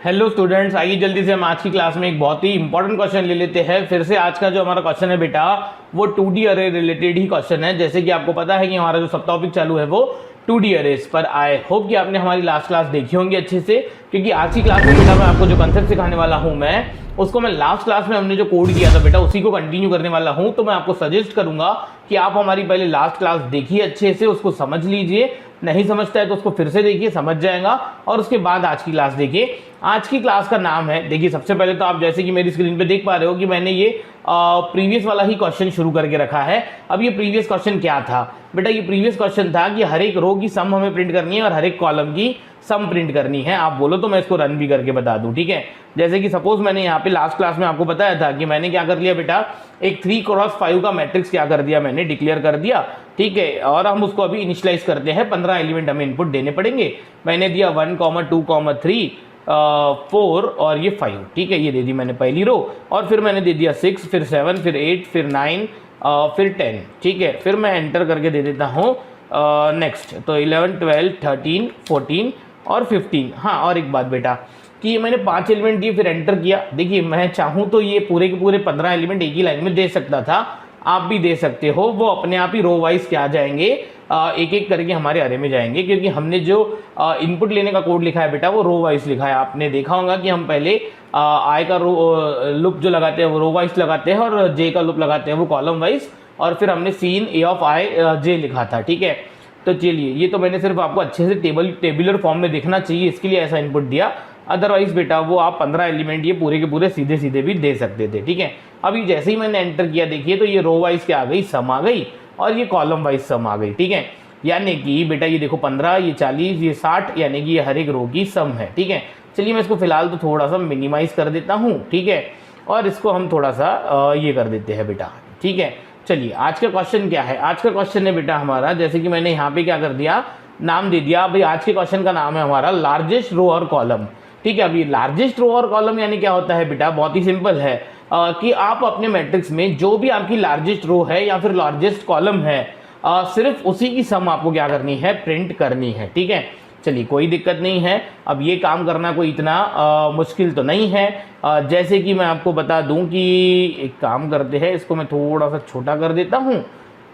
Hello students, आइए जल्दी से हम आज की क्लास में एक बहुत ही इंपॉर्टेंट क्वेश्चन ले लेते हैं। फिर से आज का जो हमारा क्वेश्चन है बेटा वो 2D अरे रिलेटेड ही क्वेश्चन है। जैसे कि आपको पता है कि हमारा जो सब टॉपिक चालू है वो 2D अरेज पर। आई होप कि आपने हमारी लास्ट क्लास देखी होंगी अच्छे से, क्योंकि आज की क्लास में बेटा मैं आपको जो कंसेप्ट सिखाने वाला हूँ उसको मैं लास्ट क्लास में हमने जो कोड किया था बेटा उसी को कंटिन्यू करने वाला हूँ। तो मैं आपको सजेस्ट करूंगा कि आप हमारी पहले लास्ट क्लास देखिए अच्छे से, उसको समझ लीजिए, नहीं समझता है तो उसको फिर से देखिए, समझ जाएगा, और उसके बाद आज की क्लास देखिए। आज की क्लास का नाम है, देखिए सबसे पहले तो आप जैसे कि मेरी स्क्रीन पे देख पा रहे हो कि मैंने ये प्रीवियस वाला ही क्वेश्चन शुरू करके रखा है। अब ये प्रीवियस क्वेश्चन क्या था बेटा? ये प्रीवियस क्वेश्चन था कि हर एक रो की सम हमें प्रिंट करनी है और हर एक कॉलम की सम प्रिंट करनी है। आप बोलो तो मैं इसको रन भी करके बता दूं, ठीक है। जैसे कि सपोज मैंने यहाँ पे लास्ट क्लास में आपको बताया था कि मैंने क्या कर लिया बेटा, एक 3x5 का मैट्रिक्स क्या कर दिया, मैंने डिक्लेयर कर दिया, ठीक है। और हम उसको अभी इनिशियलाइज करते हैं, 15 एलिमेंट हमें इनपुट देने पड़ेंगे। मैंने दिया 1, 2, 3, 4 और ये 5, ठीक है। ये दे दी मैंने पहली रो, और फिर मैंने दे दिया 6, फिर 7, फिर 8, फिर 9, फिर 10, ठीक है। फिर मैं एंटर करके दे देता हूँ नेक्स्ट, तो 11, 12, 13, 14 और 15। हाँ, और एक बात बेटा कि ये मैंने 5 एलिमेंट दिए फिर एंटर किया। देखिए मैं चाहूँ तो ये पूरे के पूरे 15 एलिमेंट एक ही लाइन में दे सकता था, आप भी दे सकते हो। वो अपने आप ही रो वाइज क्या जाएंगे, एक एक करके हमारे अरे में जाएंगे, क्योंकि हमने जो इनपुट लेने का कोड लिखा है बेटा वो रो वाइज लिखा है। आपने देखा होगा कि हम पहले आई का लूप जो लगाते हैं वो रो वाइज लगाते हैं और जे का लूप लगाते हैं वो कॉलम वाइज, और फिर हमने सीन ए ऑफ आई जे लिखा था, ठीक है। तो चलिए, ये तो मैंने सिर्फ आपको अच्छे से टेबुलर फॉर्म में दिखना चाहिए इसके लिए ऐसा इनपुट दिया। अदरवाइज बेटा वो आप 15 एलिमेंट ये पूरे के पूरे सीधे सीधे भी दे सकते थे, ठीक है। अभी जैसे ही मैंने एंटर किया देखिए तो ये रो वाइज क्या आ गई, सम आ गई, और ये कॉलम वाइज सम आ गई, ठीक है। यानी कि बेटा ये देखो 15, ये 40, ये 60, यानी कि ये हर एक रो की सम है, ठीक है। चलिए मैं इसको फिलहाल तो थोड़ा सा मिनिमाइज कर देता हूँ, ठीक है, और इसको हम थोड़ा सा ये कर देते हैं बेटा, ठीक है। चलिए आज का क्वेश्चन क्या है? आज का क्वेश्चन है बेटा हमारा, जैसे कि मैंने यहाँ पे क्या कर दिया, नाम दे दिया भाई। आज के क्वेश्चन का नाम है हमारा लार्जेस्ट रो और कॉलम, ठीक है। अब ये लार्जेस्ट रो और कॉलम यानी क्या होता है बेटा? बहुत ही सिंपल है कि आप अपने मैट्रिक्स में जो भी आपकी लार्जेस्ट रो है या फिर लार्जेस्ट कॉलम है सिर्फ उसी की सम आपको क्या करनी है, प्रिंट करनी है, ठीक है। चलिए कोई दिक्कत नहीं है, अब ये काम करना कोई इतना मुश्किल तो नहीं है। जैसे कि मैं आपको बता दूं कि एक काम करते हैं, इसको मैं थोड़ा सा छोटा कर देता हूं,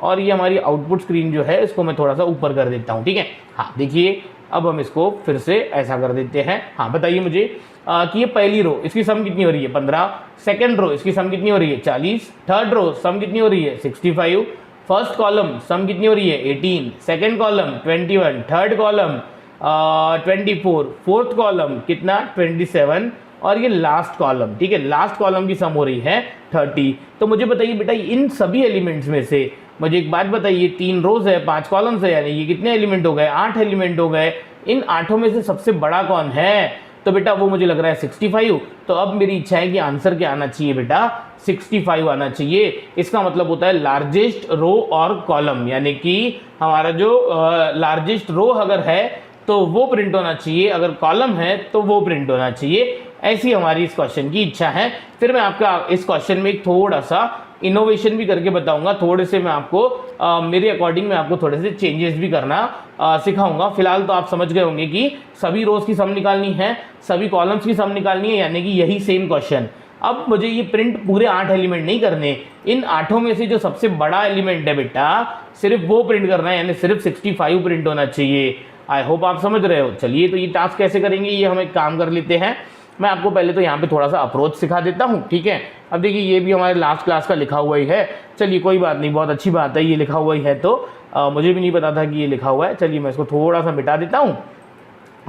और ये हमारी आउटपुट स्क्रीन जो है इसको मैं थोड़ा सा ऊपर कर देता हूं, ठीक है। हाँ देखिए, अब हम इसको फिर से ऐसा कर देते हैं। हाँ बताइए मुझे कि ये पहली रो इसकी सम कितनी हो रही है, 15। सेकेंड रो इसकी सम कितनी हो रही है, 40। थर्ड रो सम कितनी हो रही है, 65। फर्स्ट कॉलम सम कितनी हो रही है, 18। Second column 21। Third column 24। Fourth column कितना, 27। और ये लास्ट कॉलम, ठीक है, लास्ट कॉलम की सम हो रही है 30। तो मुझे बताइए बेटा इन सभी एलिमेंट्स में से मुझे एक बात बताइए, 3 रोज है, 5 कॉलम्स है, यानी ये कितने एलिमेंट हो गए, 8 एलिमेंट हो गए। इन 8 में से सबसे बड़ा कौन है? तो बेटा वो मुझे लग रहा है 65। तो अब मेरी इच्छा है कि आंसर क्या आना चाहिए बेटा, 65 आना चाहिए। इसका मतलब होता है लार्जेस्ट रो और कॉलम, यानी कि हमारा जो लार्जेस्ट रो अगर है तो वो प्रिंट होना चाहिए, अगर कॉलम है तो वो प्रिंट होना चाहिए। ऐसी हमारी इस क्वेश्चन की इच्छा है। फिर मैं आपका इस क्वेश्चन में एक थोड़ा सा इनोवेशन भी करके बताऊंगा, थोड़े से मैं आपको मेरे अकॉर्डिंग मैं आपको थोड़े से चेंजेस भी करना सिखाऊंगा। फिलहाल तो आप समझ गए होंगे कि सभी रोज की सम निकालनी है, सभी कॉलम्स की सम निकालनी है, यानी कि यही सेम क्वेश्चन। अब मुझे ये प्रिंट पूरे 8 एलिमेंट नहीं करने, इन 8 में से जो सबसे बड़ा एलिमेंट है बेटा सिर्फ वो प्रिंट करना है, यानी सिर्फ 65 प्रिंट होना चाहिए। आई होप आप समझ रहे हो। चलिए तो ये टास्क कैसे करेंगे, ये हम एक काम कर लेते हैं। मैं आपको पहले तो यहाँ पे थोड़ा सा अप्रोच सिखा देता हूँ, ठीक है। अब देखिए ये भी हमारे लास्ट क्लास का लिखा हुआ ही है। चलिए कोई बात नहीं, बहुत अच्छी बात है, ये लिखा हुआ ही है तो मुझे भी नहीं पता था कि ये लिखा हुआ है। चलिए मैं इसको थोड़ा सा मिटा देता हूँ।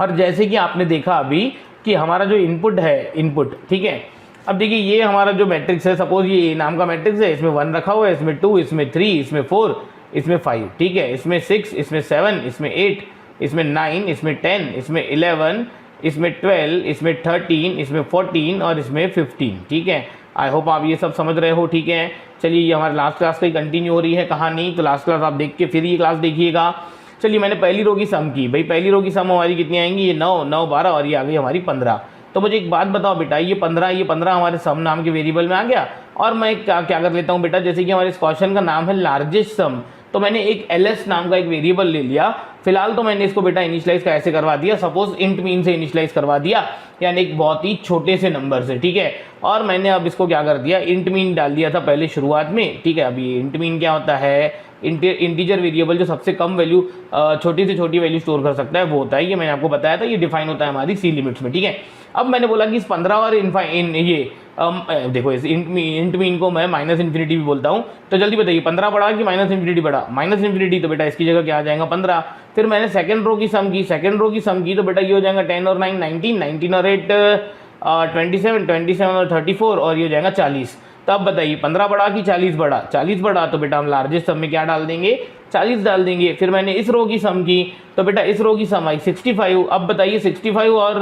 और जैसे कि आपने देखा अभी कि हमारा जो इनपुट है, इनपुट, ठीक है। अब देखिए ये हमारा जो मैट्रिक्स है, सपोज ये ए नाम का मैट्रिक्स है, इसमें 1 रखा हुआ है, इसमें 2, इसमें 3, इसमें 4, इसमें 5, ठीक है, इसमें 6, इसमें 7, इसमें 8, इसमें 9, इसमें 10, इसमें 11, इसमें 12, इसमें 13, इसमें 14 और इसमें 15, ठीक है। आई होप आप ये सब समझ रहे हो, ठीक है। चलिए ये हमारे लास्ट क्लास की कंटिन्यू हो रही है कहानी, तो लास्ट क्लास आप देख के फिर ये क्लास देखिएगा। चलिए मैंने पहली रो की सम की, भाई पहली रो की सम हमारी कितनी आएंगी, ये 9, 9, 12 और ये आ गई हमारी 15। तो मुझे एक बात बताओ बेटा, ये 15 हमारे सम नाम के वेरिएबल में आ गया। और मैं क्या कर लेता हूँ बेटा, जैसे कि हमारे इस क्वेश्चन का नाम है लार्जेस्ट सम, तो मैंने एक ls नाम का एक वेरिएबल ले लिया। फिलहाल तो मैंने इसको बेटा इनिशियलाइज कैसे करवा दिया, सपोज इंट मीन से इनिशियलाइज करवा दिया, यानी एक बहुत ही छोटे से नंबर से, ठीक है। और मैंने अब इसको क्या कर दिया, इंट मीन डाल दिया था पहले शुरुआत में, ठीक है। अभी इंट मीन क्या होता है, इंटीजर वेरिएबल जो सबसे कम वैल्यू, छोटी से छोटी वैल्यू स्टोर कर सकता है, वो होता है। ये मैंने आपको बताया था, ये डिफाइन होता है हमारी सी लिमिट्स में, ठीक है। अब मैंने बोला कि इस 15 और देखो इस इंट मीन को मैं माइनस इन्फिनिटी भी बोलता हूँ। तो जल्दी बताइए 15 बढ़ा कि माइनस इन्फिनिटी बढ़ा, माइनस इन्फिनिटी, तो बेटा इसकी जगह क्या आ जाएगा 15। फिर मैंने सेकंड रो की सम की, सेकंड रो की सम की, तो बेटा ये हो जाएगा 10 और 9 19, 19 और 8 27, 27 और 34, और ये हो जाएगा 40। तब बताइए 15 बढ़ा कि 40 बढ़ा, 40 बढ़ा, तो बेटा हम लार्जेस्ट सम में क्या डाल देंगे, 40 डाल देंगे। फिर मैंने इस रो की सम की, तो बेटा इस रो की सम आई 65। अब बताइए 65 और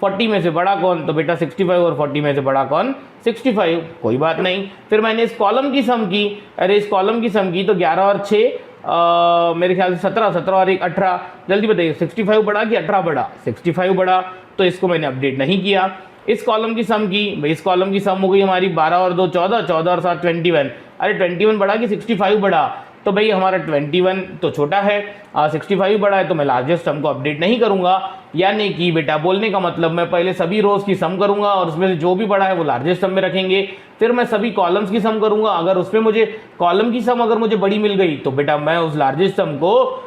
40 में से बड़ा कौन, तो बेटा 65 और 40 में से बड़ा कौन, 65, कोई बात नहीं। फिर मैंने इस कॉलम की सम की, अरे इस कॉलम की सम की, तो 11 और 6 मेरे ख्याल से 17, 17 और 1 18। जल्दी बताइए 65 बढ़ा कि 18 बढ़ा, 65 बढ़ा, तो इसको मैंने अपडेट नहीं किया। इस कॉलम की सम की, भाई इस कॉलम की सम हो गई हमारी 12 और 2 14, 14 और 7 21। अरे 21 बढ़ा कि 65 बढ़ा, तो भाई हमारा 21 तो छोटा है, 65 बड़ा है, तो मैं लार्जेस्ट सम को अपडेट नहीं करूंगा। यानी कि बेटा बोलने का मतलब मैं पहले सभी रोज की सम करूंगा और उसमें से जो भी बड़ा है वो लार्जेस्ट सम में रखेंगे। फिर मैं सभी कॉलम्स की सम करूंगा, अगर उसमें मुझे कॉलम की सम अगर मुझे बड़ी मिल गई तो बेटा मैं उस लार्जेस्ट सम को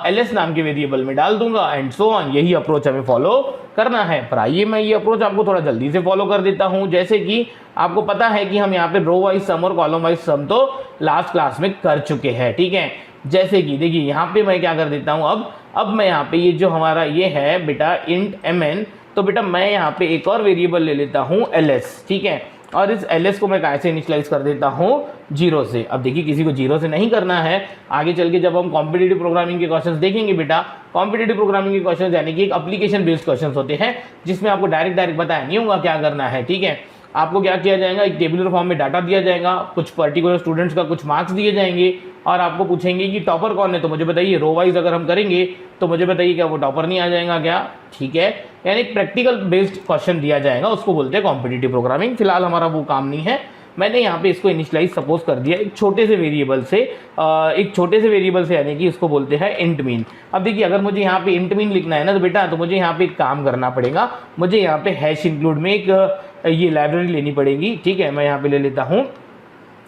ls नाम के वेरिएबल में डाल दूंगा, एंड सो ऑन। यही अप्रोच हमें फॉलो करना है। पर आइए मैं ये अप्रोच आपको थोड़ा जल्दी से फॉलो कर देता हूं। जैसे कि आपको पता है कि हम यहाँ पे रो वाइज सम और कॉलम वाइज सम तो लास्ट क्लास में कर चुके हैं, ठीक है। जैसे कि देखिए यहाँ पे मैं क्या कर देता हूँ, अब मैं यहाँ पे ये जो हमारा ये है बेटा इंट mn, तो बेटा मैं यहाँ पे एक और वेरिएबल ले लेता हूँ ls, ठीक है। और इस ls को मैं कैसे इनिशियलाइज कर देता हूँ 0 से। अब देखिए किसी को 0 से नहीं करना है, आगे चल के जब हम कॉम्पिटिटिव प्रोग्रामिंग के क्वेश्चंस देखेंगे बेटा, कॉम्पिटिटिव प्रोग्रामिंग के क्वेश्चंस यानी कि एक एप्लीकेशन बेस्ड क्वेश्चंस होते हैं जिसमें आपको डायरेक्ट बताया नहीं होगा क्या करना है, ठीक है। आपको क्या किया जाएगा, एक टेबुलर फॉर्म में डाटा दिया जाएगा, कुछ पर्टिकुलर स्टूडेंट्स का कुछ मार्क्स दिए जाएंगे और आपको पूछेंगे कि टॉपर कौन है, तो मुझे बताइए रो वाइज अगर हम करेंगे तो मुझे बताइए क्या वो टॉपर नहीं आ जाएगा क्या, ठीक है। यानी एक प्रैक्टिकल बेस्ड क्वेश्चन दिया जाएगा, उसको बोलते हैं कॉम्पिटिटिव प्रोग्रामिंग। फिलहाल हमारा वो काम नहीं है। मैंने यहाँ पे इसको इनिशियलाइज सपोज कर दिया एक छोटे से वेरिएबल से, यानी कि इसको बोलते हैं इंट मीन। अब देखिए अगर मुझे यहाँ पे इंट मीन लिखना है ना तो बेटा तो मुझे यहाँ पे एक काम करना पड़ेगा, मुझे यहाँ पे हैश इंक्लूड में एक ये लाइब्रेरी लेनी पड़ेगी, ठीक है। मैं यहाँ पे ले लेता हूँ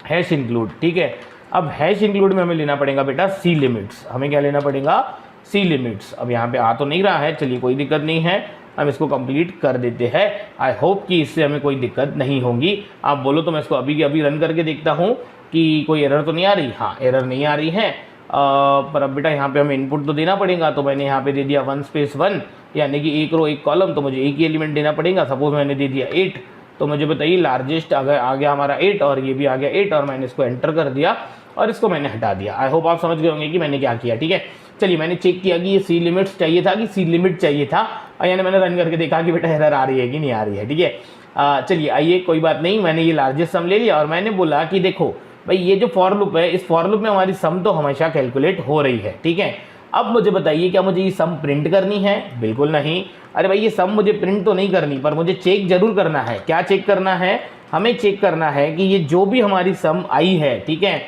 हैश इंक्लूड, ठीक है। अब हैश इंक्लूड में हमें लेना पड़ेगा बेटा सी लिमिट्स, हमें क्या लेना पड़ेगा, सी लिमिट्स। अब यहाँ पे आ तो नहीं रहा है, चलिए कोई दिक्कत नहीं है, हम इसको कंप्लीट कर देते हैं। आई होप कि इससे हमें कोई दिक्कत नहीं होगी। आप बोलो तो मैं इसको अभी के अभी रन करके देखता हूँ कि कोई एरर तो नहीं आ रही। हाँ एरर नहीं आ रही है, पर अब बेटा यहाँ पे हमें इनपुट तो देना पड़ेगा। तो मैंने यहाँ पे दे दिया 1 स्पेस 1, यानी कि एक रो एक कॉलम, तो मुझे एक ही एलिमेंट देना पड़ेगा। सपोज मैंने दे दिया 8, तो मुझे बताइए लार्जेस्ट अगर आ गया हमारा 8 और ये भी आ गया 8, और मैंने इसको एंटर कर दिया और इसको मैंने हटा दिया। आई होप आप समझ गए होंगे कि मैंने क्या किया, ठीक है। चलिए मैंने चेक किया कि ये सी लिमिट्स चाहिए था कि सी लिमिट चाहिए था, और यानी मैंने रन करके देखा कि बेटा एरर आ रही है कि नहीं आ रही है, ठीक है। चलिए आइए कोई बात नहीं, मैंने ये लार्जेस्ट सम ले लिया और मैंने बोला कि देखो भाई ये जो फॉर लूप है, इस फॉर लूप में हमारी सम तो हमेशा कैलकुलेट हो रही है, ठीक है। अब मुझे बताइए क्या मुझे ये सम प्रिंट करनी है, बिल्कुल नहीं। अरे भाई ये सम मुझे प्रिंट तो नहीं करनी, पर मुझे चेक जरूर करना है। क्या चेक करना है, हमें चेक करना है कि ये जो भी हमारी सम आई है, ठीक है,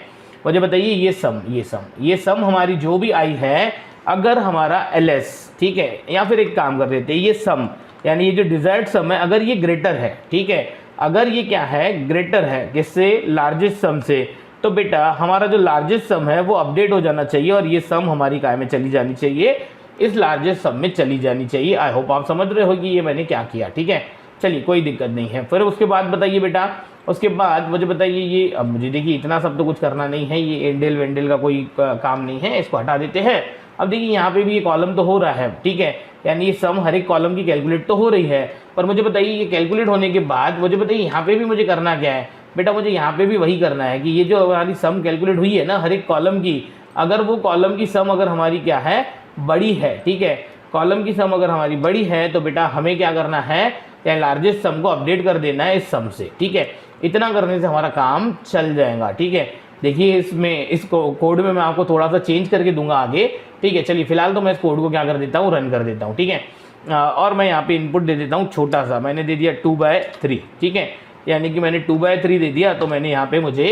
मुझे बताइए ये सम हमारी जो भी आई है, अगर हमारा ls, ठीक है, या फिर एक काम कर देते हैं, ये सम यानी ये जो डिजायर्ड सम है अगर ये ग्रेटर है, ठीक है, अगर ये क्या है ग्रेटर है किससे, लार्जेस्ट सम से, तो बेटा हमारा जो लार्जेस्ट सम है वो अपडेट हो जाना चाहिए और ये सम हमारी काय में चली जानी चाहिए, इस लार्जेस्ट सम में चली जानी चाहिए। आई होप आप समझ रहे हो कि ये मैंने क्या किया, ठीक है। चलिए कोई दिक्कत नहीं है। फिर उसके बाद बताइए बेटा, उसके बाद मुझे बताइए ये, अब मुझे देखिए इतना सब तो कुछ करना नहीं है, ये एंडल वेंडल का कोई काम नहीं है, इसको हटा देते हैं। अब देखिए यहाँ पे भी ये कॉलम तो हो रहा है, ठीक है, यानी ये सम हर एक कॉलम की कैलकुलेट तो हो रही है, पर मुझे बताइए ये कैलकुलेट होने के बाद मुझे बताइए यहाँ पे भी मुझे करना क्या है बेटा, मुझे यहाँ पे भी वही करना है कि ये जो हमारी सम कैलकुलेट हुई है ना हर एक कॉलम की, अगर वो कॉलम की सम अगर हमारी क्या है बड़ी है, ठीक है, कॉलम की सम अगर हमारी बड़ी है तो बेटा हमें क्या करना है, या लार्जेस्ट सम को अपडेट कर देना है इस सम से, ठीक है। इतना करने से हमारा काम चल जाएगा, ठीक है। देखिए इसमें इस कोड में मैं आपको थोड़ा सा चेंज करके दूंगा आगे, ठीक है। चलिए फिलहाल तो मैं इस कोड को क्या कर देता हूँ, रन कर देता हूँ, ठीक है। और मैं यहाँ पे इनपुट दे देता हूँ छोटा सा, मैंने दे दिया 2/3, ठीक है। यानी कि मैंने 2/3 दे दिया, तो मैंने यहाँ पे मुझे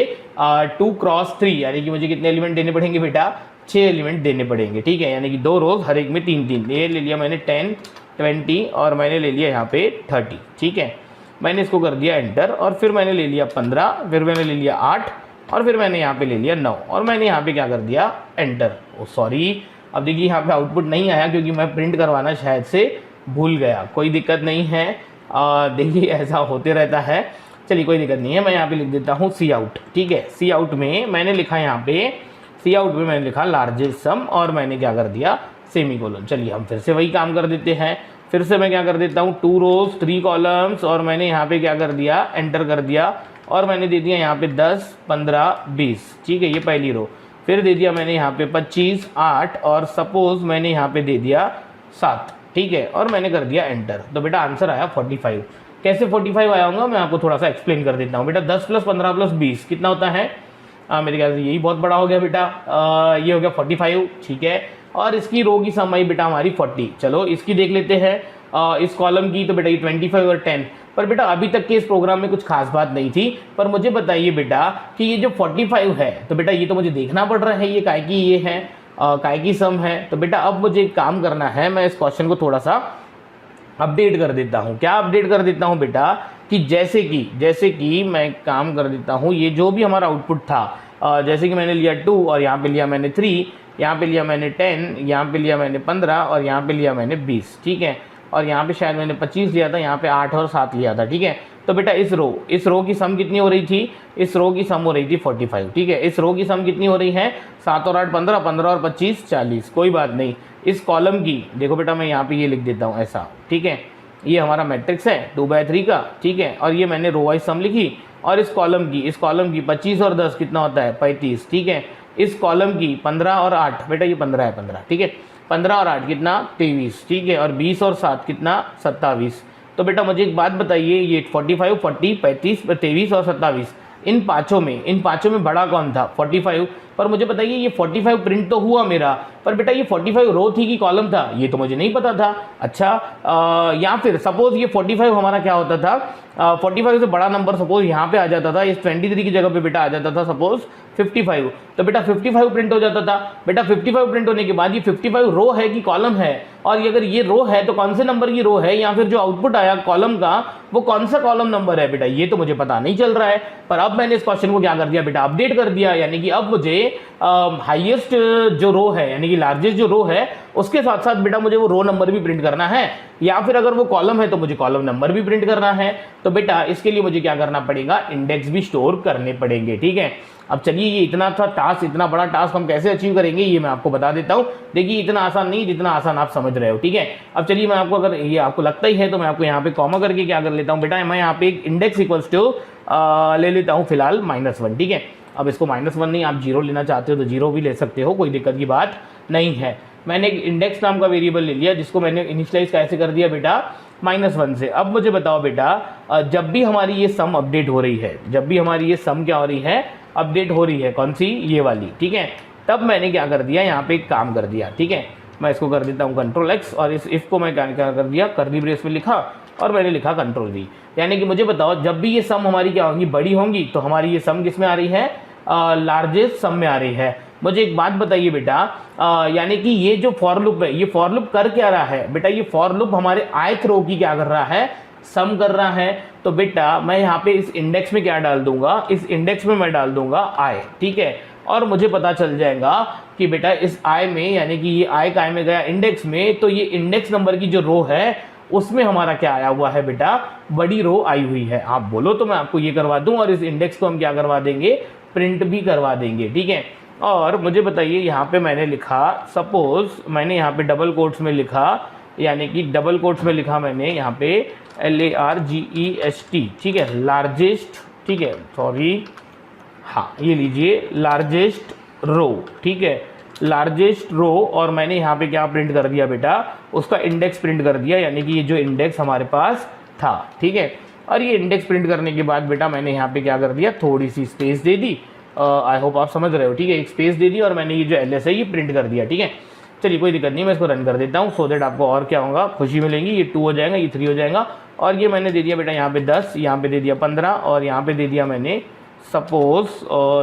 2 क्रॉस 3 यानी कि मुझे कितने एलिमेंट देने पड़ेंगे बेटा, 6 एलिमेंट देने पड़ेंगे, ठीक है। यानी कि 2 रोज, हर एक में 3-3, ये ले लिया मैंने 10, 20 और मैंने ले लिया यहाँ पे 30, ठीक है। मैंने इसको कर दिया एंटर और फिर मैंने ले लिया 15, फिर मैंने ले लिया 8 और फिर मैंने यहाँ पे ले लिया 9 और मैंने यहाँ पे क्या कर दिया, एंटर। ओ सॉरी, अब देखिए यहाँ पे आउटपुट नहीं आया क्योंकि मैं प्रिंट करवाना शायद से भूल गया। कोई दिक्कत नहीं है, देखिए ऐसा होते रहता है, चलिए कोई दिक्कत नहीं है। मैं यहाँ पे लिख देता हूँ सी आउट, ठीक है। सी आउट में मैंने लिखा यहाँ पे, सी आउट में मैंने लिखा लार्जेस्ट सम और मैंने क्या कर दिया, सेमीकोलन। चलिए हम फिर से वही काम कर देते हैं। फिर से मैं क्या कर देता हूँ, 2 रोज 3 कॉलम्स और मैंने यहाँ पे क्या कर दिया, एंटर कर दिया और मैंने दे दिया यहाँ पे 10, 15, 20, ठीक है, ये पहली रो। फिर दे दिया मैंने यहाँ पे 25, 8 और सपोज मैंने यहाँ पे दे दिया 7, ठीक है, और मैंने कर दिया एंटर। तो बेटा आंसर आया 45। कैसे 45 आया होगा मैं आपको थोड़ा सा एक्सप्लेन कर देता हूँ। बेटा 10 + 15 + 20 कितना होता है, मेरे ख्याल से यही बहुत बड़ा हो गया बेटा, ये हो गया 45, ठीक है। और इसकी रो की सम आई बेटा हमारी 40। चलो इसकी देख लेते हैं, इस कॉलम की, तो बेटा ये 25 और 10। पर बेटा अभी तक के इस प्रोग्राम में कुछ खास बात नहीं थी, पर मुझे बताइए बेटा कि ये जो 45 है, तो बेटा ये तो मुझे देखना पड़ रहा है ये काय की ये है, काय की सम है। तो बेटा अब मुझे एक काम करना है, मैं इस क्वेश्चन को थोड़ा सा अपडेट कर देता हूँ। क्या अपडेट कर देता हूँ बेटा, कि जैसे कि मैं काम कर देता हूँ, ये जो भी हमारा आउटपुट था, जैसे कि मैंने लिया 2 और यहाँ पे लिया मैंने 3, यहाँ पे लिया मैंने 10, यहाँ पे लिया मैंने 15 और यहाँ पे लिया मैंने 20, ठीक है। और यहाँ पे शायद मैंने 25 लिया था, यहाँ पे 8 और 7 लिया था, ठीक है। तो बेटा इस रो की सम कितनी हो रही थी, इस रो की सम हो रही थी 45, ठीक है। इस रो की सम कितनी हो रही है, 7 और 8 15, 15 और 25 40, कोई बात नहीं। इस कॉलम की देखो बेटा, मैं यहाँ पे ये लिख देता हूँ ऐसा, ठीक है। ये हमारा मैट्रिक्स है 2/3 का, ठीक है। और ये मैंने रो वाइज सम लिखी और इस कॉलम की 25 और 10 कितना होता है 35, ठीक है। इस कॉलम की 15 और 8, बेटा ये 15 है 15, ठीक है। 15 और 8 कितना 23, ठीक है। और 20 और 7 कितना 27। तो बेटा मुझे एक बात बताइए, ये 45, 40, 35, 23 और 27, इन पाँचों में बड़ा कौन था, 45। पर मुझे बताइए ये 45 प्रिंट तो हुआ मेरा, पर बेटा ये 45 रो थी कि कॉलम था, ये तो मुझे नहीं पता था। अच्छा, या फिर सपोज ये 45 हमारा क्या होता था, 45 से बड़ा नंबर सपोज यहाँ पे आ जाता था, इस 23 की जगह पे बेटा आ जाता था सपोज 55, तो बेटा 55 प्रिंट हो जाता था। बेटा 55 प्रिंट होने के बाद ये 55 रो है कि कॉलम है, और अगर ये रो है तो कौन से नंबर की रो है, या फिर जो आउटपुट आया कॉलम का वो कौन सा कॉलम नंबर है, बेटा ये तो मुझे पता नहीं चल रहा है। पर अब मैंने इस क्वेश्चन को क्या कर दिया बेटा, अपडेट कर दिया। यानी कि अब मुझे हाईएस्ट जो रो है, यानी कि लार्जेस्ट जो रो है, उसके साथ साथ बेटा मुझे वो रो नंबर भी प्रिंट करना है, या फिर अगर वो कॉलम है तो मुझे कॉलम नंबर भी प्रिंट करना है। तो बेटा इसके लिए मुझे क्या करना पड़ेगा, इंडेक्स भी स्टोर करने पड़ेंगे, ठीक है। अब चलिए ये इतना बड़ा टास्क हम कैसे अचीव करेंगे ये मैं आपको बता देता हूँ। देखिए इतना आसान नहीं जितना आसान आप समझ रहे हो, ठीक है। अब चलिए मैं आपको, अगर ये आपको लगता ही है तो मैं आपको यहाँ पे कॉमा करके क्या कर लेता हूँ बेटा, मैं यहाँ पे एक इंडेक्स इक्वल्स टू ले लेता हूँ फिलहाल -1, ठीक है। अब इसको -1 नहीं, आप 0 लेना चाहते हो तो 0 भी ले सकते हो, कोई दिक्कत की बात नहीं है। मैंने एक इंडेक्स नाम का वेरिएबल ले लिया जिसको मैंने इनिशियलाइज कैसे कर दिया बेटा, -1 से। अब मुझे बताओ बेटा, जब भी हमारी ये सम अपडेट हो रही है, जब भी हमारी ये सम क्या हो रही है, अपडेट हो रही है, कौन सी, ये वाली, ठीक है। तब मैंने क्या कर दिया, यहाँ पे एक काम कर दिया, ठीक है। मैं इसको कर देता हूँ Ctrl+X और इस इफ को मैं क्या कर दिया, कर्ली ब्रेस में लिखा और मैंने लिखा Ctrl+V। यानी कि मुझे बताओ जब भी ये सम हमारी क्या होगी, बड़ी होंगी, तो हमारी ये सम किस में आ रही है, लार्जेस्ट सम में आ रही है। मुझे एक बात बताइए बेटा, यानी कि ये जो फॉर लूप है, ये फॉर लूप कर क्या रहा है बेटा, ये फॉर लूप हमारे ith रो की क्या कर रहा है, सम कर रहा है। तो बेटा मैं यहाँ पे इस इंडेक्स में क्या डाल दूंगा, इस इंडेक्स में मैं डाल दूंगा i, ठीक है। और मुझे पता चल जाएगा कि बेटा इस i में, यानी कि ये i का i में गया इंडेक्स में, तो ये इंडेक्स नंबर की जो रो है उसमें हमारा क्या आया हुआ है बेटा, बड़ी रो आई हुई है। आप बोलो तो मैं आपको ये करवा दूं, और इस इंडेक्स को हम क्या करवा देंगे, प्रिंट भी करवा देंगे, ठीक है। और मुझे बताइए यहाँ पे मैंने लिखा, सपोज मैंने यहाँ पे डबल कोट्स में लिखा, यानी कि डबल कोट्स में लिखा मैंने यहाँ पे LARGEST, ठीक है, लार्जेस्ट, ठीक है, सॉरी, हाँ ये लीजिए लार्जेस्ट रो, ठीक है, लार्जेस्ट रो। और मैंने यहाँ पे क्या प्रिंट कर दिया बेटा, उसका इंडेक्स प्रिंट कर दिया, यानी कि ये जो इंडेक्स हमारे पास था, ठीक है। और ये इंडेक्स प्रिंट करने के बाद बेटा मैंने यहाँ पे क्या कर दिया, थोड़ी सी space they the, I hope आप समझ रहे हो, ठीक है। एक स्पेस दे दी और मैंने ये जो LS है ये प्रिंट कर दिया, ठीक है। चलिए कोई दिक्कत नहीं, मैं इसको रन कर देता हूँ, सो दैट आपको और क्या होगा, खुशी मिलेंगी। ये 2 हो जाएगा, ये 3 हो जाएगा, और ये मैंने दे दिया बेटा यहाँ पे 10, यहाँ पे दे दिया 15 और यहाँ पे दे दिया मैंने सपोज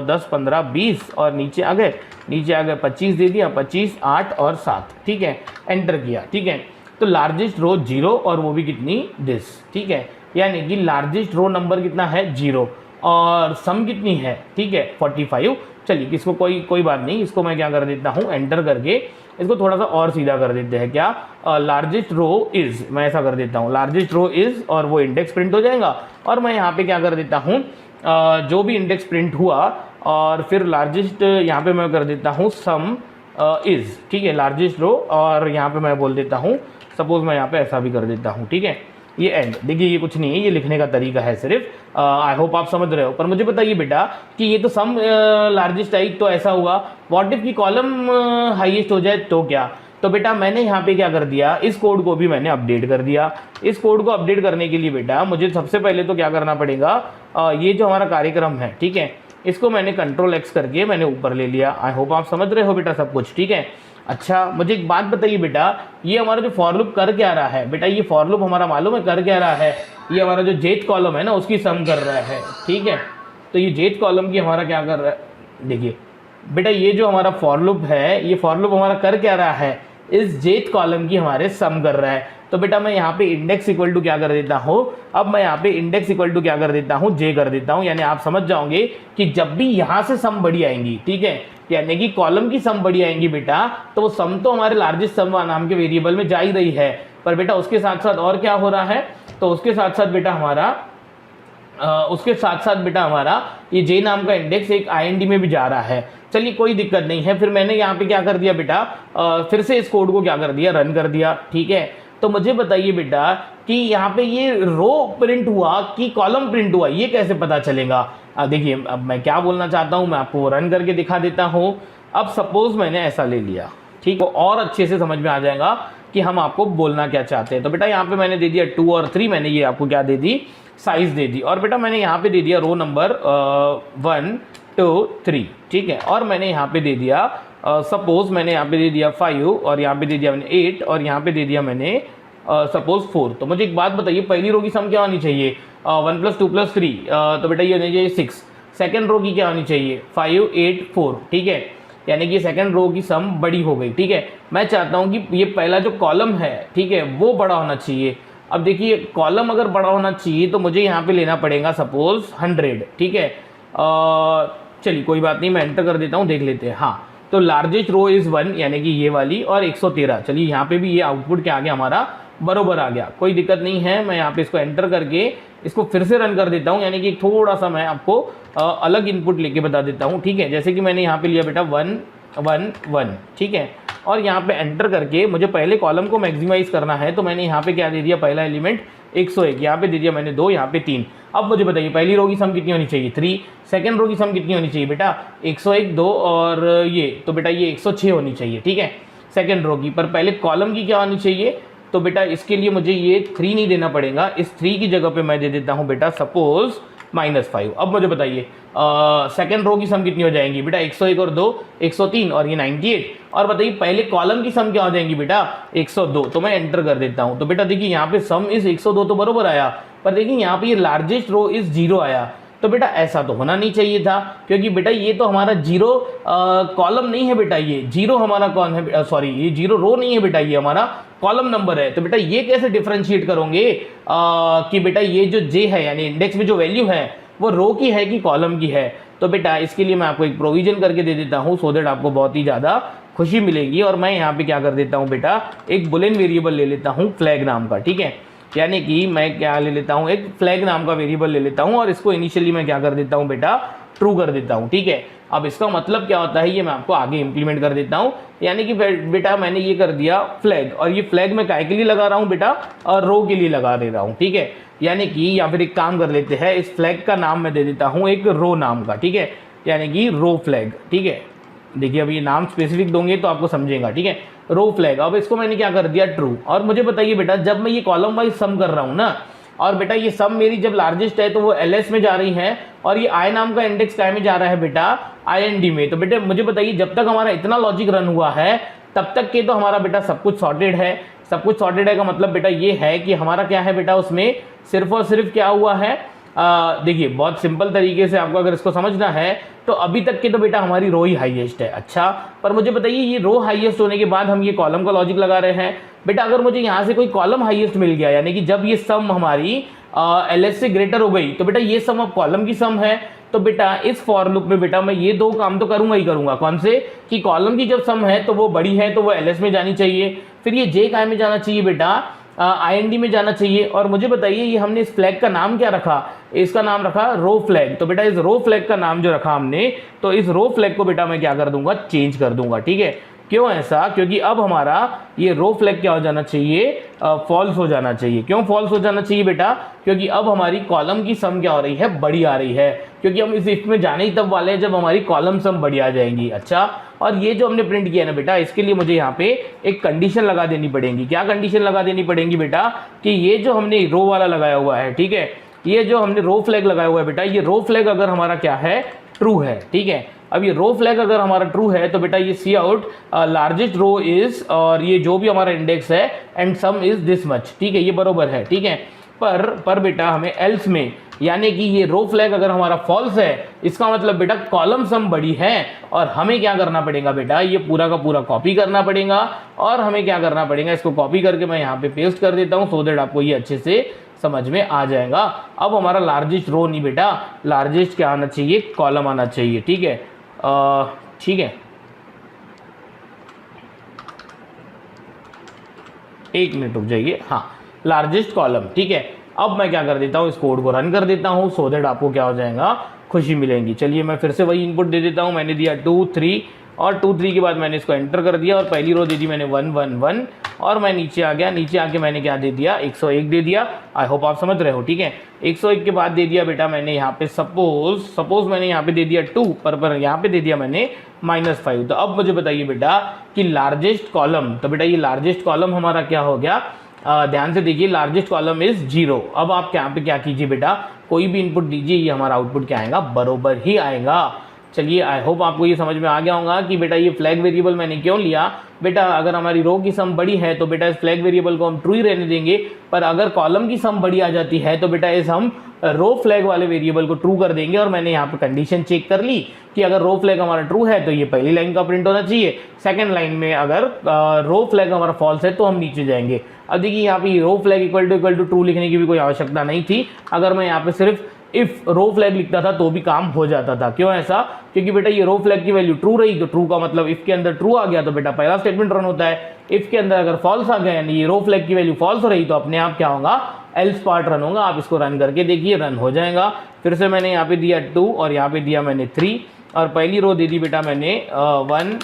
10 15 20 और नीचे आ गए 25 दे दिया, 25 8 और 7, ठीक है, एंटर किया, ठीक है। तो लार्जेस्ट रो 0 और वो भी कितनी, दिस, ठीक है, यानी कि लार्जेस्ट रो नंबर कितना है 0 और सम कितनी है, ठीक है 45। चलिए इसको कोई बात नहीं, इसको मैं क्या कर देता हूँ, एंटर करके इसको थोड़ा सा और सीधा कर देते हैं, क्या लार्जेस्ट रो इज़, मैं ऐसा कर देता हूँ लार्जेस्ट रो इज़ और वो इंडेक्स प्रिंट हो जाएगा। और मैं यहाँ पे क्या कर देता हूँ, जो भी इंडेक्स प्रिंट हुआ और फिर लार्जेस्ट यहाँ पे मैं कर देता हूँ सम इज़, ठीक है, लार्जेस्ट रो और यहाँ पे मैं बोल देता हूँ सपोज मैं यहाँ पे ऐसा भी कर देता हूँ, ठीक है, ये एंड। देखिए ये कुछ नहीं है, ये लिखने का तरीका है सिर्फ, आई होप आप समझ रहे हो। पर मुझे बताइए बेटा कि ये तो सम लार्जेस्ट आई तो ऐसा हुआ, व्हाट इफ की कॉलम हाईएस्ट हो जाए तो क्या। तो बेटा मैंने यहाँ पे क्या कर दिया, इस कोड को भी मैंने अपडेट कर दिया। इस कोड को अपडेट करने के लिए बेटा मुझे सबसे पहले तो क्या करना पड़ेगा, ये जो हमारा कार्यक्रम है, ठीक है, इसको मैंने कंट्रोल एक्स करके मैंने ऊपर ले लिया। आई होप आप समझ रहे हो बेटा सब कुछ, ठीक है। अच्छा मुझे एक बात बताइए बेटा, ये हमारा जो फॉर लूप कर क्या रहा है बेटा, ये फॉर लूप हमारा मालूम है कर क्या रहा है, ये हमारा जो जेथ कॉलम है ना उसकी सम कर रहा है, ठीक है। तो ये जेथ कॉलम की हमारा क्या कर रहा है, देखिए बेटा ये जो हमारा फॉर लूप है, ये फॉर लूप हमारा कर क्या रहा है, इस जेथ कॉलम की हमारे सम कर रहा है। तो बेटा मैं यहाँ पे इंडेक्स इक्वल टू क्या कर देता हूँ, अब मैं यहाँ पे इंडेक्स इक्वल टू क्या कर देता हूँ, जे कर देता हूँ। यानी आप समझ जाओगे कि जब भी यहाँ से सम बड़ी आएंगी, ठीक है, यानी कि कॉलम की सम बड़ी आएंगी बेटा, तो वो सम तो हमारे लार्जेस्ट सम नाम के वेरिएबल में जा ही रही है, पर बेटा उसके साथ साथ और क्या हो रहा है, तो उसके साथ साथ बेटा हमारा ये जे नाम का इंडेक्स एक IND में भी जा रहा है। चलिए कोई दिक्कत नहीं है। फिर मैंने यहाँ पे क्या कर दिया बेटा, फिर से इस कोड को क्या कर दिया, रन कर दिया, ठीक है। तो मुझे बताइए बेटा कि यहाँ पे ये रो प्रिंट हुआ कि कॉलम प्रिंट हुआ, ये कैसे पता चलेगा। देखिए अब मैं क्या बोलना चाहता हूँ, मैं आपको रन करके दिखा देता हूँ। अब सपोज मैंने ऐसा ले लिया, ठीक है, और अच्छे से समझ में आ जाएगा कि हम आपको बोलना क्या चाहते हैं। तो बेटा यहाँ पे मैंने दे दिया 2 और 3, मैंने ये आपको क्या दे दी, साइज दे दी। और बेटा मैंने यहाँ पे दे दिया रो नंबर 1 2 3, ठीक है। और मैंने यहाँ पे दे दिया सपोज मैंने यहाँ पे दे दिया 5 और यहाँ पे दे दिया मैंने 8 और यहाँ पे दे दिया मैंने सपोज 4। तो मुझे एक बात बताइए, पहली रो की सम क्या होनी चाहिए, 1 + 2 + 3, तो बेटा ये होनी चाहिए 6। सेकेंड रो की क्या होनी चाहिए, 5 8 4, ठीक है, यानी कि सेकंड रो की सम बड़ी हो गई, ठीक है। मैं चाहता हूँ कि ये पहला जो कॉलम है, ठीक है, वो बड़ा होना चाहिए। अब देखिए कॉलम अगर बड़ा होना चाहिए तो मुझे यहाँ पे लेना पड़ेगा सपोज 100, ठीक है। चलिए कोई बात नहीं, मैं एंटर कर देता हूँ, देख लेते हैं। हाँ तो लार्जेस्ट रो इज़ 1 यानी कि ये वाली, और 113। चलिए यहाँ पे भी ये आउटपुट क्या आ गया हमारा, बरोबर आ गया, कोई दिक्कत नहीं है। मैं यहाँ पे इसको एंटर करके इसको फिर से रन कर देता हूँ, यानी कि थोड़ा सा मैं आपको अलग इनपुट लेके बता देता हूँ, ठीक है। जैसे कि मैंने यहाँ पे लिया बेटा 1 1 1, ठीक है, और यहाँ पे एंटर करके मुझे पहले कॉलम को मैक्सिमाइज करना है, तो मैंने यहाँ पे क्या दे दिया, पहला एलिमेंट 101, यहाँ पे दे दिया मैंने 2, यहाँ पे 3। अब मुझे बताइए पहली रो की सम कितनी होनी चाहिए, 3। सेकंड रो की सम कितनी होनी चाहिए बेटा, 101 2 और ये, तो बेटा ये 106 होनी चाहिए, ठीक है, सेकंड रो की। पर पहले कॉलम की क्या होनी चाहिए, तो बेटा इसके लिए मुझे ये 3 नहीं देना पड़ेगा, इस 3 की जगह पे मैं दे देता हूँ बेटा सपोज -5। अब मुझे बताइए सेकंड रो की सम कितनी हो जाएंगी बेटा, 101 और 2 103 और ये 98। और बताइए पहले कॉलम की सम क्या हो जाएंगी बेटा, 102। तो मैं एंटर कर देता हूँ। तो बेटा देखिए यहाँ पे सम इज 102 तो बरोबर आया, पर देखिए यहाँ पे ये लार्जेस्ट रो इज 0 आया। तो बेटा ऐसा तो होना नहीं चाहिए था, क्योंकि बेटा ये तो हमारा 0 कॉलम नहीं है बेटा, ये 0 हमारा कौन है, सॉरी ये 0 रो नहीं है बेटा, ये हमारा कॉलम नंबर है। तो बेटा ये कैसे डिफरेंशिएट करोगे कि बेटा ये जो जे है यानी इंडेक्स में जो वैल्यू है वो रो की है कि कॉलम की है। तो बेटा इसके लिए मैं आपको एक प्रोविजन करके दे देता हूँ, सो दैट आपको बहुत ही ज़्यादा खुशी मिलेगी। और मैं यहाँ पे क्या कर देता हूँ बेटा, एक बुलियन वेरिएबल ले लेता हूँ फ्लैग नाम का, ठीक है, यानी कि मैं क्या ले लेता हूँ, एक फ्लैग नाम का वेरिएबल ले लेता हूँ और इसको इनिशियली मैं क्या कर देता हूँ बेटा, ट्रू कर देता हूँ, ठीक है। अब इसका मतलब क्या होता है ये मैं आपको आगे इंप्लीमेंट कर देता हूँ। यानी कि बेटा मैंने ये कर दिया फ्लैग, और ये फ्लैग मैं काय के लिए लगा रहा हूँ बेटा, और रो के लिए लगा दे रहा हूँ, ठीक है। यानी कि या फिर एक काम कर लेते हैं, इस फ्लैग का नाम मैं दे देता हूँ एक रो नाम का, ठीक है, यानी कि रो फ्लैग, ठीक है। देखिए अब ये नाम स्पेसिफिक दोगे तो आपको समझेगा, ठीक है, रो फ्लैग। अब इसको मैंने क्या कर दिया, ट्रू। और मुझे बताइए बेटा जब मैं ये कॉलम वाइज सम कर रहा हूँ ना, और बेटा ये सम मेरी जब लार्जेस्ट है तो वो LS में जा रही है, और ये I नाम का इंडेक्स काय में जा रहा है बेटा, IND में। तो बेटा मुझे बताइए जब तक हमारा इतना लॉजिक रन हुआ है तब तक के तो हमारा बेटा सब कुछ सॉर्टेड है। सब कुछ सॉर्टेड है का मतलब बेटा ये है कि हमारा क्या है बेटा, उसमें सिर्फ और सिर्फ क्या हुआ है, देखिए बहुत सिंपल तरीके से आपको अगर इसको समझना है तो अभी तक के तो बेटा हमारी रो ही हाईएस्ट है। अच्छा, पर मुझे बताइए ये रो हाईएस्ट होने के बाद हम ये कॉलम का लॉजिक लगा रहे हैं। बेटा अगर मुझे यहाँ से कोई कॉलम हाईएस्ट मिल गया, यानी कि जब ये सम हमारी एलएस से ग्रेटर हो गई, तो बेटा ये सम अब कॉलम की सम है। तो बेटा इस फॉर लूप में बेटा मैं ये दो काम तो करूंगा ही करूंगा। कौन से? कि कॉलम की जब सम है तो वो बड़ी है तो वो एलएस में जानी चाहिए, फिर ये जे काय में जाना चाहिए बेटा, आईएनडी में जाना चाहिए। और मुझे बताइए ये हमने इस फ्लैग का नाम क्या रखा? इसका नाम रखा रो फ्लैग। तो बेटा इस रो फ्लैग का नाम जो रखा हमने, तो इस रो फ्लैग को बेटा मैं क्या कर दूंगा? चेंज कर दूंगा। ठीक है, क्यों ऐसा? क्योंकि अब हमारा ये रो फ्लैग क्या हो जाना चाहिए? फॉल्स हो जाना चाहिए। क्यों फॉल्स हो जाना चाहिए बेटा? क्योंकि अब हमारी कॉलम की सम क्या हो रही है? बड़ी आ रही है। क्योंकि हम इस इफ में जाने ही तब वाले हैं जब हमारी कॉलम सम बड़ी आ जाएंगी। अच्छा, और ये जो हमने प्रिंट किया है ना बेटा, इसके लिए मुझे यहाँ पे एक कंडीशन लगा देनी पड़ेगी। क्या कंडीशन लगा देनी पड़ेगी बेटा? कि ये जो हमने रो वाला लगाया हुआ है, ठीक है, ये जो हमने रो फ्लैग लगाया हुआ है बेटा, ये रो फ्लैग अगर हमारा क्या है? ट्रू है। ठीक है, अब ये रो फ्लैग अगर हमारा ट्रू है तो बेटा ये सी आउट लार्जेस्ट रो इज, और ये जो भी हमारा इंडेक्स है and some is this much. ठीक है, ये बरोबर है। ठीक है, पर बेटा हमें एल्स में, यानी कि ये रो फ्लैग अगर हमारा फॉल्स है, इसका मतलब बेटा कॉलम सम बड़ी है, और हमें क्या करना पड़ेगा बेटा? ये पूरा का पूरा कॉपी करना पड़ेगा। और हमें क्या करना पड़ेगा? इसको कॉपी करके मैं यहाँ पे पेस्ट कर देता हूँ, सो दैट आपको ये अच्छे से समझ में आ जाएगा। अब हमारा लार्जेस्ट रो नहीं बेटा, लार्जेस्ट क्या आना चाहिए? कॉलम आना चाहिए। ठीक है, ठीक है, एक मिनट रुक जाइए। हाँ, लार्जेस्ट कॉलम। ठीक है, अब मैं क्या कर देता हूँ? इस कोड को रन कर देता हूँ, सो दैट आपको क्या हो जाएगा? खुशी मिलेगी। चलिए मैं फिर से वही इनपुट दे देता हूँ। मैंने दिया 2 3 और 2 3 के बाद मैंने इसको एंटर कर दिया, और पहली रो दे दी मैंने 1 1 1, और मैं नीचे आ गया। नीचे आके मैंने क्या दे दिया? 101 दे दिया। आई होप आप समझ रहे हो। ठीक है, 101 के बाद दे दिया बेटा मैंने यहाँ पे सपोज मैंने यहाँ पे दे दिया 2, पर यहाँ पे दे दिया मैंने -5। तो अब मुझे बताइए बेटा कि लार्जेस्ट कॉलम, तो बेटा ये लार्जेस्ट कॉलम हमारा क्या हो गया? ध्यान से देखिए, लार्जेस्ट कॉलम इज 0। अब आप यहाँ पे क्या कीजिए बेटा? कोई भी इनपुट दीजिए, ये हमारा आउटपुट क्या आएगा? बरोबर ही आएगा। चलिए आई होप आपको ये समझ में आ गया होगा कि बेटा ये फ्लैग वेरिएबल मैंने क्यों लिया। बेटा अगर हमारी रो की सम बड़ी है तो बेटा इस फ्लैग वेरिएबल को हम ट्रू ही रहने देंगे, पर अगर कॉलम की सम बड़ी आ जाती है तो बेटा इस हम रो फ्लैग वाले वेरिएबल को ट्रू कर देंगे। और मैंने यहाँ पे कंडीशन चेक कर ली कि अगर रो फ्लैग हमारा ट्रू है तो ये पहली लाइन का प्रिंट होना चाहिए, सेकंड लाइन में अगर रो फ्लैग हमारा फॉल्स है तो हम नीचे जाएंगे। अब देखिए यहाँ पे रो फ्लैग इक्वल टू ट्रू लिखने की भी कोई आवश्यकता नहीं थी। अगर मैं यहाँ पे सिर्फ इफ रो फ्लैग लिखता था तो भी काम हो जाता था। क्यों ऐसा? क्योंकि बेटा ये रो फ्लैग की वैल्यू ट्रू रही, तो ट्रू का मतलब इफ के अंदर ट्रू आ गया तो बेटा पहला स्टेटमेंट रन होता है। इफ के अंदर अगर फॉल्स आ गया, यानी ये रो फ्लैग की वैल्यू फॉल्स हो रही, तो अपने आप क्या होगा? एल्स पार्ट रन होगा। आप इसको रन करके देखिए, रन हो जाएगा। फिर से मैंने यहाँ पे दिया 2 और यहाँ पे दिया मैंने 3, और पहली रो दे दी बेटा मैंने 1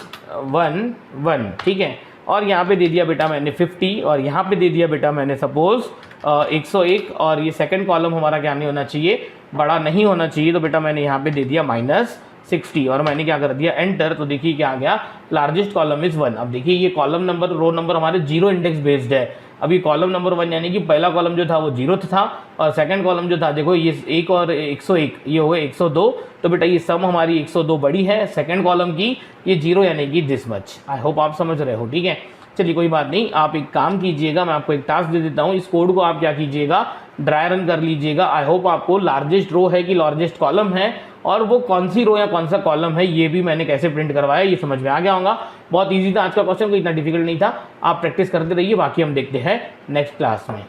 1 1। ठीक है, और यहाँ पे दे दिया बेटा मैंने 50, और यहाँ पे दे दिया बेटा मैंने सपोज 101, और ये सेकंड कॉलम हमारा क्या नहीं होना चाहिए? बड़ा नहीं होना चाहिए। तो बेटा मैंने यहाँ पे दे दिया -60, और मैंने क्या कर दिया? एंटर। तो देखिए क्या आ गया? Largest column is 1। अब देखिए ये कॉलम नंबर, रो नंबर हमारे 0 इंडेक्स बेस्ड है। अभी कॉलम नंबर 1 यानी कि पहला कॉलम जो था वो 0 था, और सेकंड कॉलम जो था देखो ये 1 और 101, ये हुए 102। तो बेटा ये सम हमारी 102 बड़ी है सेकंड कॉलम की, ये 0 यानी कि दिस मच। आई होप आप समझ रहे हो। ठीक है, चलिए कोई बात नहीं, आप एक काम कीजिएगा, मैं आपको एक टास्क दे देता हूँ। इस कोड को आप क्या कीजिएगा? ड्राई रन कर लीजिएगा। आई होप आपको लार्जेस्ट रो है कि लार्जेस्ट कॉलम है, और वो कौन सी रो या कौन सा कॉलम है, ये भी मैंने कैसे प्रिंट करवाया ये समझ में आ गया होगा। बहुत ईजी था आज का क्वेश्चन, कोई इतना डिफिकल्ट नहीं था। आप प्रैक्टिस करते रहिए, बाकी हम देखते हैं नेक्स्ट क्लास में।